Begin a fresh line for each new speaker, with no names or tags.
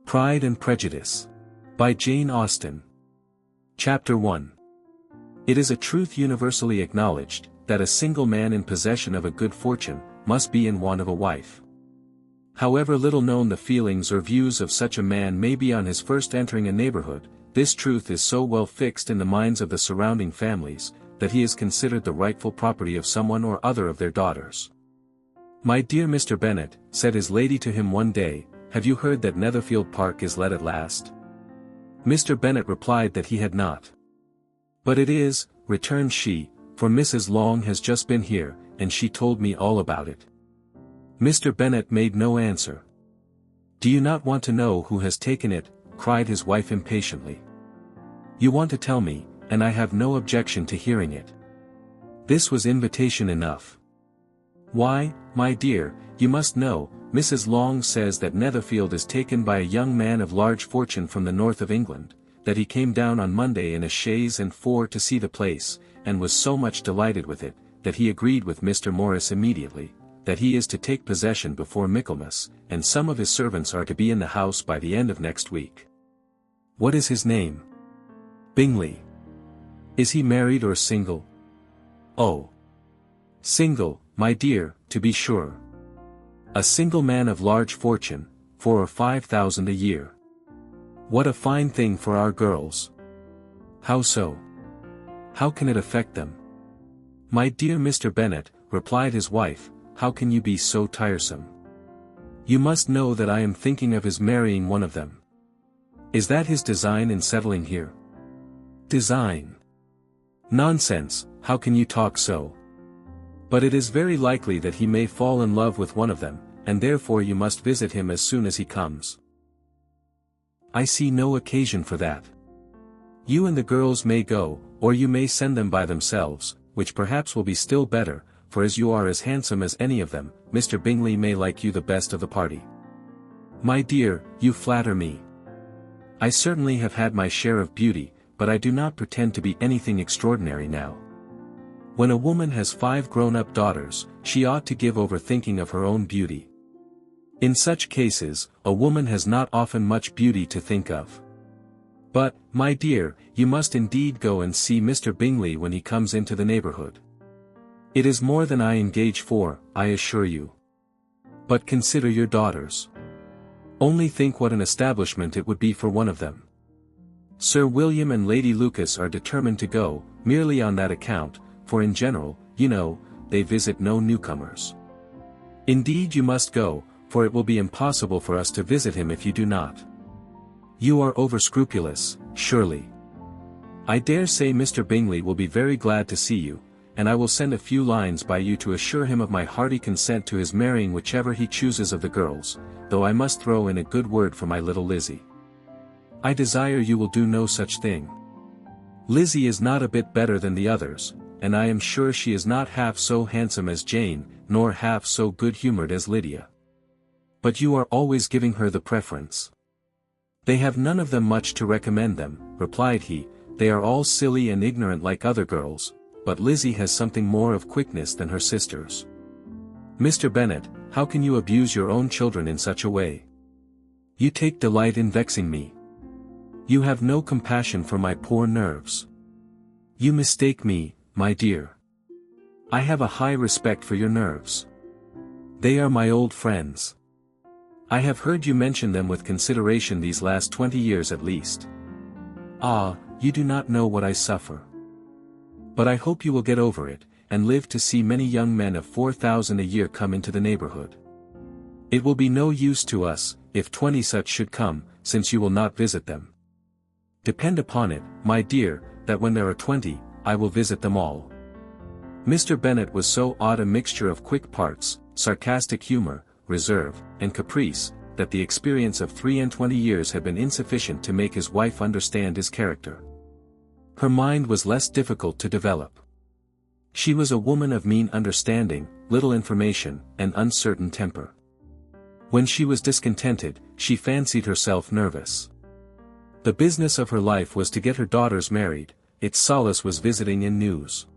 Pride and Prejudice. By Jane Austen. Chapter 1. It is a truth universally acknowledged, that a single man in possession of a good fortune, must be in want of a wife. However little known the feelings or views of such a man may be on his first entering a neighborhood, this truth is so well fixed in the minds of the surrounding families, that he is considered the rightful property of someone or other of their daughters. "My dear Mr. Bennet," said his lady to him one day, "have you heard that Netherfield Park is let at last?" Mr. Bennet replied that he had not. "But it is," returned she, "for Mrs. Long has just been here, and she told me all about it." Mr. Bennet made no answer. "Do you not want to know who has taken it?" cried his wife impatiently. "You want to tell me, and I have no objection to hearing it." This was invitation enough. "Why, my dear, you must know, Mrs. Long says that Netherfield is taken by a young man of large fortune from the north of England, that he came down on Monday in a chaise and four to see the place, and was so much delighted with it, that he agreed with Mr. Morris immediately, that he is to take possession before Michaelmas, and some of his servants are to be in the house by the end of next week. What is his name?" "Bingley." "Is he married or single?" "Oh. Single, my dear, to be sure. A single man of large fortune, 4,000 or 5,000 a year. What a fine thing for our girls." "How so? How can it affect them?" "My dear Mr. Bennet," replied his wife, "how can you be so tiresome? You must know that I am thinking of his marrying one of them." "Is that his design in settling here?" "Design? Nonsense, how can you talk so? But it is very likely that he may fall in love with one of them, and therefore you must visit him as soon as he comes." "I see no occasion for that. You and the girls may go, or you may send them by themselves, which perhaps will be still better, for as you are as handsome as any of them, Mr. Bingley may like you the best of the party." "My dear, you flatter me. I certainly have had my share of beauty, but I do not pretend to be anything extraordinary now. When a woman has 5 grown-up daughters, she ought to give over thinking of her own beauty. In such cases, a woman has not often much beauty to think of. But, my dear, you must indeed go and see Mr. Bingley when he comes into the neighborhood. It is more than I engage for, I assure you. But consider your daughters. Only think what an establishment it would be for one of them. Sir William and Lady Lucas are determined to go, merely on that account, for in general, you know, they visit no newcomers. Indeed you must go, for it will be impossible for us to visit him if you do not. You are over-scrupulous, surely. I dare say Mr. Bingley will be very glad to see you, and I will send a few lines by you to assure him of my hearty consent to his marrying whichever he chooses of the girls, though I must throw in a good word for my little Lizzie. I desire you will do no such thing. Lizzie is not a bit better than the others, and I am sure she is not half so handsome as Jane, nor half so good-humored as Lydia. But you are always giving her the preference." "They have none of them much to recommend them," replied he, "they are all silly and ignorant like other girls, but Lizzie has something more of quickness than her sisters." "Mr. Bennet, how can you abuse your own children in such a way? You take delight in vexing me. You have no compassion for my poor nerves. You mistake me, my dear. I have a high respect for your nerves. They are my old friends. I have heard you mention them with consideration these last 20 years at least. Ah, you do not know what I suffer. But I hope you will get over it, and live to see many young men of 4,000 a year come into the neighborhood. It will be no use to us, if 20 such should come, since you will not visit them. Depend upon it, my dear, that when there are 20, I will visit them all." Mr. Bennet was so odd a mixture of quick parts, sarcastic humor, reserve, and caprice, that the experience of 23 years had been insufficient to make his wife understand his character. Her mind was less difficult to develop. She was a woman of mean understanding, little information, and uncertain temper. When she was discontented, she fancied herself nervous. The business of her life was to get her daughters married, its solace was visiting and news.